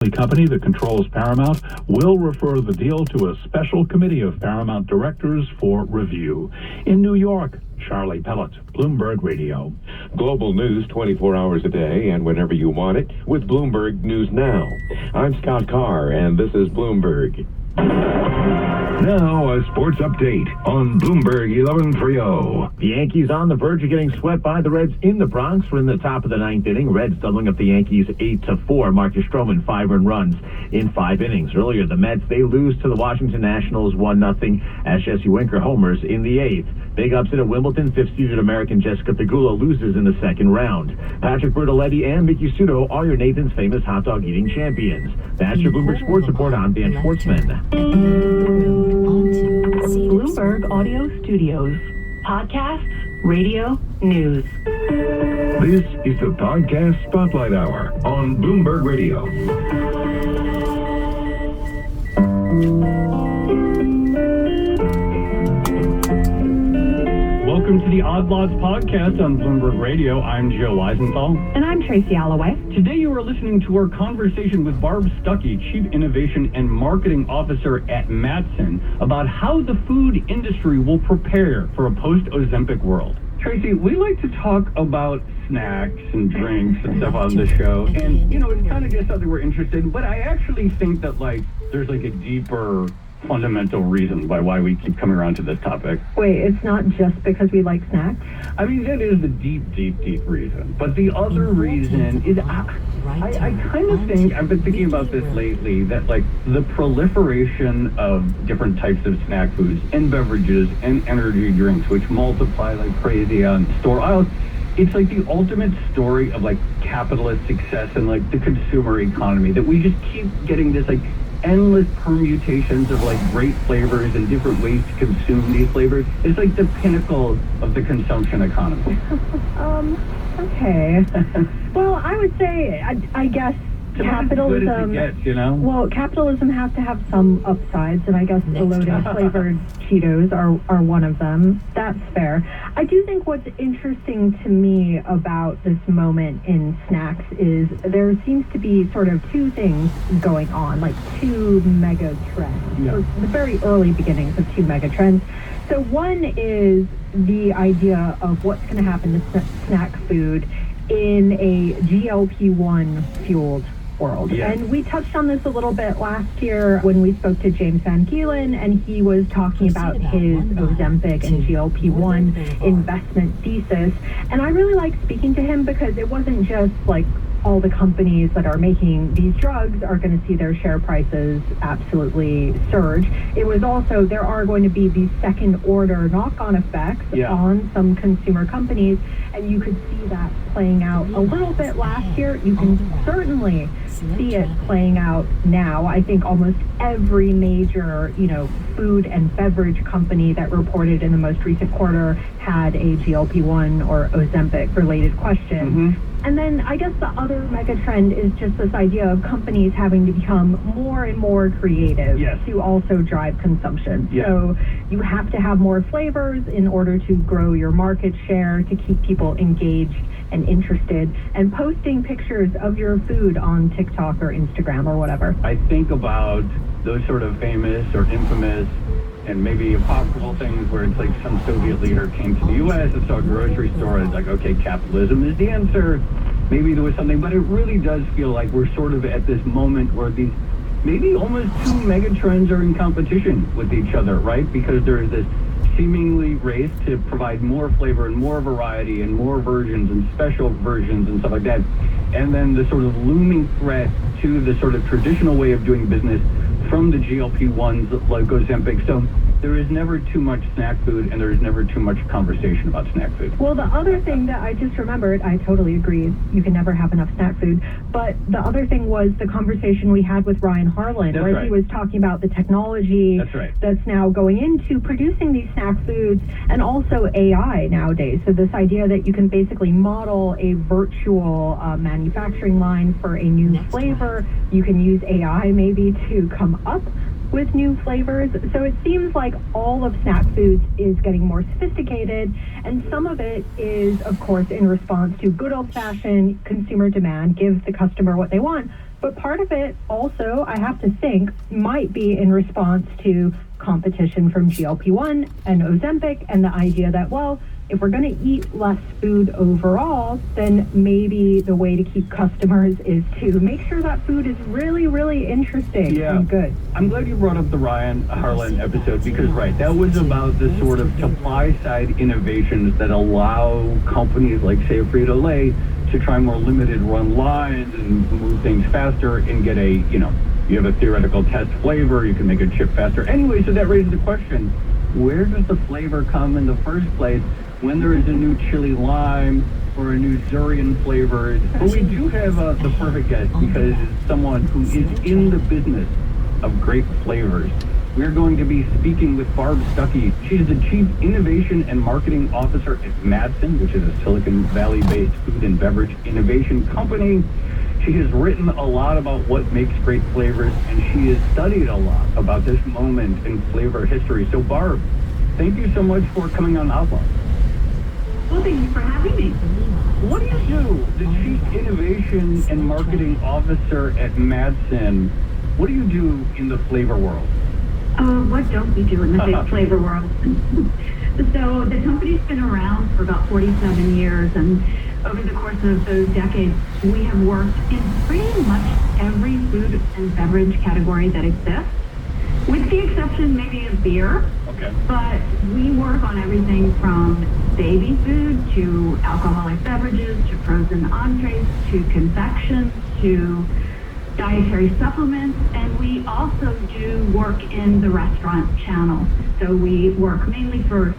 The company that controls Paramount will refer the deal to a special committee of Paramount directors for review. In New York, Charlie Pellet, Bloomberg Radio. Global news 24 hours a day and whenever you want it with Bloomberg News Now. I'm Scott Carr, and this is Bloomberg. Now, a sports update on Bloomberg 1130. The Yankees on the verge of getting swept by the Reds in the Bronx. We're in the top of the ninth inning. Reds doubling up the Yankees 8-4. Marcus Stroman 5 earned runs in 5 innings. Earlier, the Mets, they lose to the Washington Nationals 1-0 as Jesse Winker homers in the 8th. Big upset at Wimbledon. 5th-seeded American Jessica Pegula loses in the second round. Patrick Bertoletti and Miki Sudo are your Nathan's Famous hot dog eating champions. That's your Bloomberg Sports Report. I'm Dan Schwartzman. Bloomberg Audio Studios. Podcasts, radio, news. This is the Podcast Spotlight Hour on Bloomberg Radio. Welcome to the Odd Lots podcast on Bloomberg Radio. I'm Joe Weisenthal. And I'm Tracy Alloway. Today you are listening to our conversation with Barb Stuckey, Chief Innovation and Marketing Officer at Mattson, about how the food industry will prepare for a post-Ozempic world. Tracy, we like to talk about snacks and drinks and stuff on the show, and, it's kind of just something we're interested in, but I actually think that, there's a deeper fundamental reason why we keep coming around to this topic. Wait, it's not just because we like snacks? I mean, that is the deep reason. But the other reason is, I kind of think, I've been thinking about this lately, that the proliferation of different types of snack foods and beverages and energy drinks, which multiply like crazy on store aisles, it's the ultimate story of capitalist success and the consumer economy, that we just keep getting this endless permutations of great flavors and different ways to consume these flavors. It's the pinnacle of the consumption economy. Okay. Well, I would say, I guess capitalism, well, capitalism has to have some upsides, and I guess the loaded flavored Cheetos are one of them. That's fair. I do think what's interesting to me about this moment in snacks is there seems to be sort of two things going on, two mega trends, or the very early beginnings of two mega trends. So one is the idea of what's going to happen to snack food in a GLP-1 fueled world. Yes. And we touched on this a little bit last year when we spoke to James Van Gielen, and he was talking about his Ozempic and GLP-1 investment thesis. And I really liked speaking to him because it wasn't just all the companies that are making these drugs are going to see their share prices absolutely surge. It was also, there are going to be these second order knock-on effects on some consumer companies, and you could see that playing out a little bit last year. You can certainly see it playing out now. I think almost every major, food and beverage company that reported in the most recent quarter had a GLP-1 or Ozempic related question. Mm-hmm. And then I guess the other mega trend is just this idea of companies having to become more and more creative to also drive consumption. Yes. So you have to have more flavors in order to grow your market share, to keep people engaged and interested, and posting pictures of your food on TikTok or Instagram or whatever. I think about those sort of famous or infamous and maybe apocryphal things where it's some Soviet leader came to the U.S. and saw a grocery store and okay, capitalism is the answer. Maybe there was something, but it really does feel like we're sort of at this moment where these maybe almost two mega trends are in competition with each other, right? Because there is this seemingly race to provide more flavor and more variety and more versions and special versions and stuff like that. And then the sort of looming threat to the sort of traditional way of doing business from the GLP-1s like Ozempic. So there is never too much snack food, and there is never too much conversation about snack food. Well, the other thing that I just remembered, I totally agree, you can never have enough snack food, but the other thing was the conversation we had with Ryan Harlan, where he was talking about the technology that's now going into producing these snack foods, and also AI nowadays. So this idea that you can basically model a virtual manufacturing line for a new flavor. You can use AI maybe to come up with new flavors. So it seems like all of snack foods is getting more sophisticated, and some of it is, of course, in response to good old-fashioned consumer demand, give the customer what they want. But part of it also, I have to think, might be in response to competition from GLP-1 and Ozempic and the idea that, well, if we're going to eat less food overall, then maybe the way to keep customers is to make sure that food is really, really interesting and good. I'm glad you brought up the Ryan Harlan episode because, right, that was about the sort of supply-side innovations that allow companies like, say, Frito-Lay to try more limited run lines and move things faster and get a, you have a theoretical test flavor, you can make a chip faster. Anyway, so that raises the question, where does the flavor come in the first place when there is a new chili lime or a new durian flavor? But we do have the perfect guest because it's someone who is in the business of great flavors. We're going to be speaking with Barb Stuckey. She's the Chief Innovation and Marketing Officer at Madsen, which is a Silicon Valley-based food and beverage innovation company. She has written a lot about what makes great flavors, and she has studied a lot about this moment in flavor history. So, Barb, thank you so much for coming on Outlaw. Well, thank you for having me. What do you do, the Chief Innovation and Marketing Officer at Madsen? What do you do in the flavor world? What don't we do in the big flavor world? So the company's been around for about 47 years, and over the course of those decades, we have worked in pretty much every food and beverage category that exists, with the exception maybe of beer. Okay. But we work on everything from baby food to alcoholic beverages to frozen entrees to confections to dietary supplements, and we also do work in the restaurant channel. So we work mainly for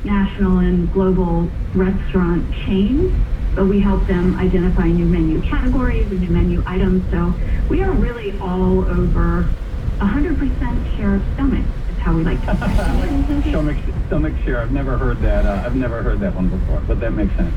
national and global restaurant chains, but we help them identify new menu categories and new menu items. So we are really all over 100% share of stomach is how we like to say. Stomach share. I've never heard that. I've never heard that one before, but that makes sense.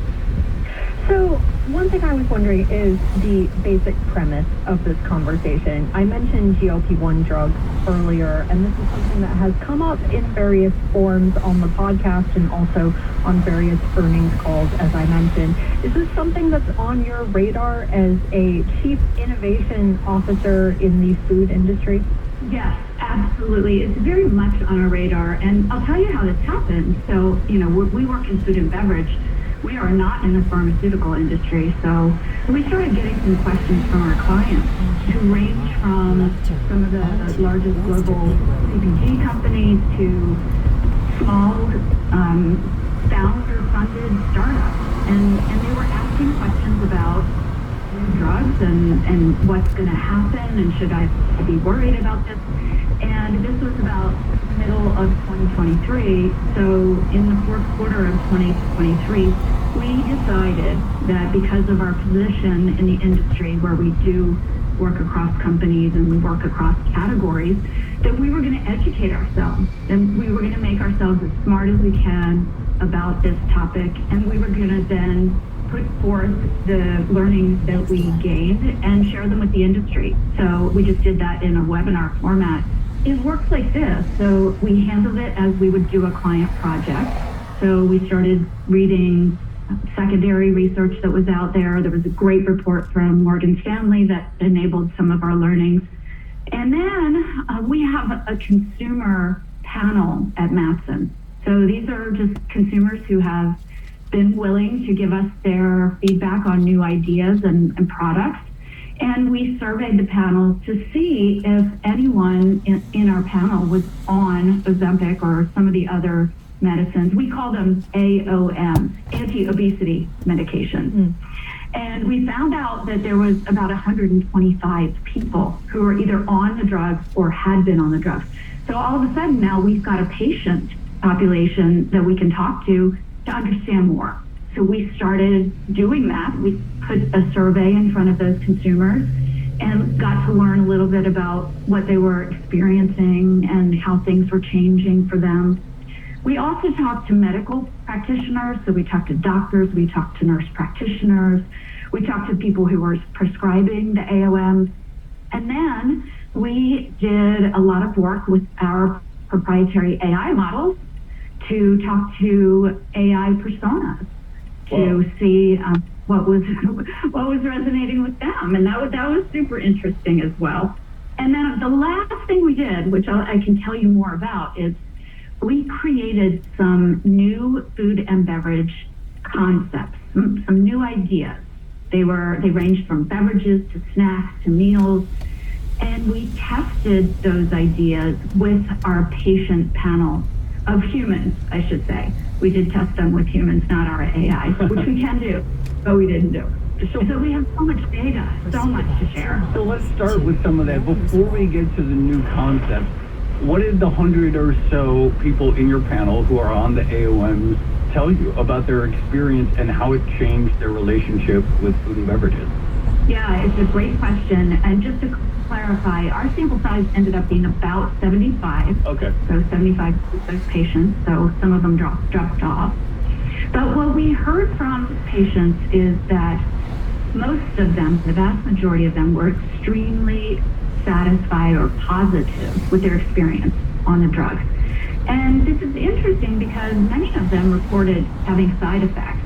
So one thing I was wondering is the basic premise of this conversation. I mentioned GLP-1 drugs earlier, and this is something that has come up in various forms on the podcast and also on various earnings calls, as I mentioned. Is this something that's on your radar as a Chief Innovation Officer in the food industry? Yes, absolutely. It's very much on our radar, and I'll tell you how this happened. So, we work in food and beverage. We are not in the pharmaceutical industry, so we started getting some questions from our clients who range from some of the largest global CPG companies to small founder-funded startups, and they were asking questions about new drugs and what's going to happen, and should I be worried about this? And this was about middle of 2023. So in the fourth quarter of 2023, we decided that because of our position in the industry where we do work across companies and we work across categories, that we were going to educate ourselves and we were going to make ourselves as smart as we can about this topic, and we were going to then put forth the learnings that we gained and share them with the industry. So we just did that in a webinar format. It works like this. So we handled it as we would do a client project. So we started reading secondary research that was out there. There was a great report from Morgan Stanley that enabled some of our learnings. And then we have a consumer panel at Madsen. So these are just consumers who have been willing to give us their feedback on new ideas and products. And we surveyed the panel to see if anyone in our panel was on Ozempic or some of the other medicines. We call them AOM, anti-obesity medications. And we found out that there was about 125 people who were either on the drugs or had been on the drugs. So all of a sudden now we've got a patient population that we can talk to understand more. So we started doing that. We put a survey in front of those consumers and got to learn a little bit about what they were experiencing and how things were changing for them. We also talked to medical practitioners. So we talked to doctors, we talked to nurse practitioners, we talked to people who were prescribing the AOMs. And then we did a lot of work with our proprietary AI models to talk to AI personas to see what was resonating with them, and that was super interesting as well. And then the last thing we did, which I can tell you more about, is we created some new food and beverage concepts, some new ideas. They ranged from beverages to snacks to meals, and we tested those ideas with our patient panel of humans, I should say. We did test them with humans, not our AI, which we can do, but we didn't do. So we have so much data, so much to share. So let's start with some of that. Before we get to the new concepts, what did the 100 or so people in your panel who are on the AOMs tell you about their experience and how it changed their relationship with food and beverages? Yeah, it's a great question. And just to clarify, our sample size ended up being about 75. Okay. So 75 patients, so some of them dropped off. But what we heard from patients is that most of them, the vast majority of them, were extremely satisfied or positive with their experience on the drugs. And this is interesting because many of them reported having side effects.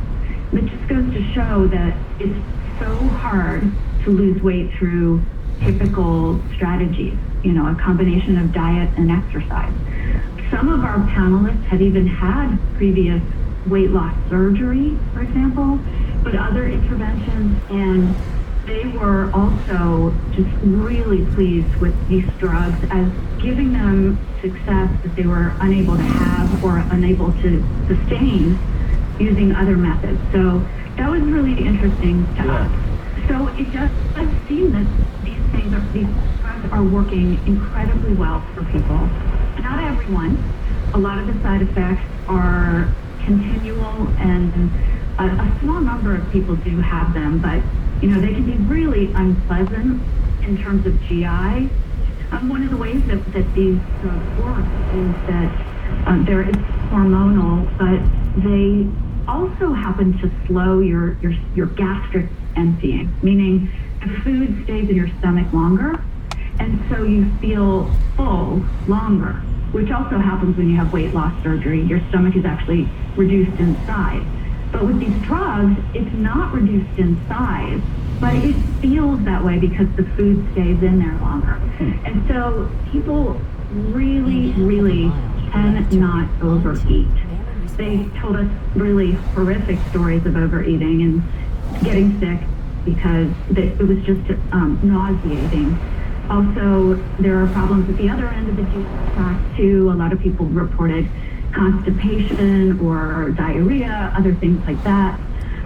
It just goes to show that it's so hard to lose weight through typical strategies, a combination of diet and exercise. Some of our panelists had even had previous weight loss surgery, for example, but other interventions, and they were also just really pleased with these drugs as giving them success that they were unable to have or unable to sustain using other methods. So that was really interesting to us. So it does seem that these drugs are working incredibly well for people. Not everyone. A lot of the side effects are continual, and a small number of people do have them, but they can be really unpleasant in terms of GI. One of the ways that these drugs work is that it's hormonal, but they also happen to slow your gastric emptying, meaning the food stays in your stomach longer, and so you feel full longer, which also happens when you have weight loss surgery. Your stomach is actually reduced in size. But with these drugs, it's not reduced in size, but it feels that way because the food stays in there longer. And so people really, really cannot overeat. They told us really horrific stories of overeating and getting sick because it was just nauseating. Also, there are problems at the other end of the GI too. A lot of people reported constipation or diarrhea, other things like that.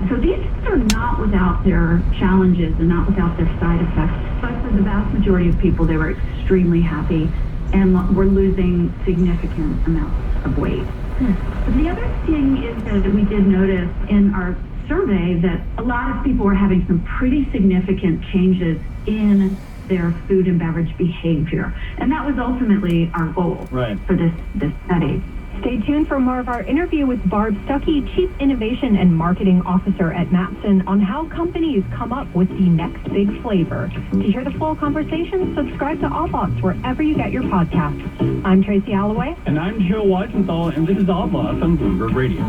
So these are not without their challenges and not without their side effects. But for the vast majority of people, they were extremely happy and were losing significant amounts of weight. But the other thing is that we did notice in our survey that a lot of people were having some pretty significant changes in their food and beverage behavior. And that was ultimately our goal for this study. Stay tuned for more of our interview with Barb Stuckey, Chief Innovation and Marketing Officer at Matson, on how companies come up with the next big flavor. To hear the full conversation, subscribe to Odd Lots wherever you get your podcasts. I'm Tracy Alloway. And I'm Joe Weisenthal, and this is Odd Lots on Bloomberg Radio.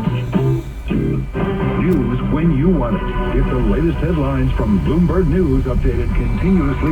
News when you want it. Get the latest headlines from Bloomberg News, updated continuously.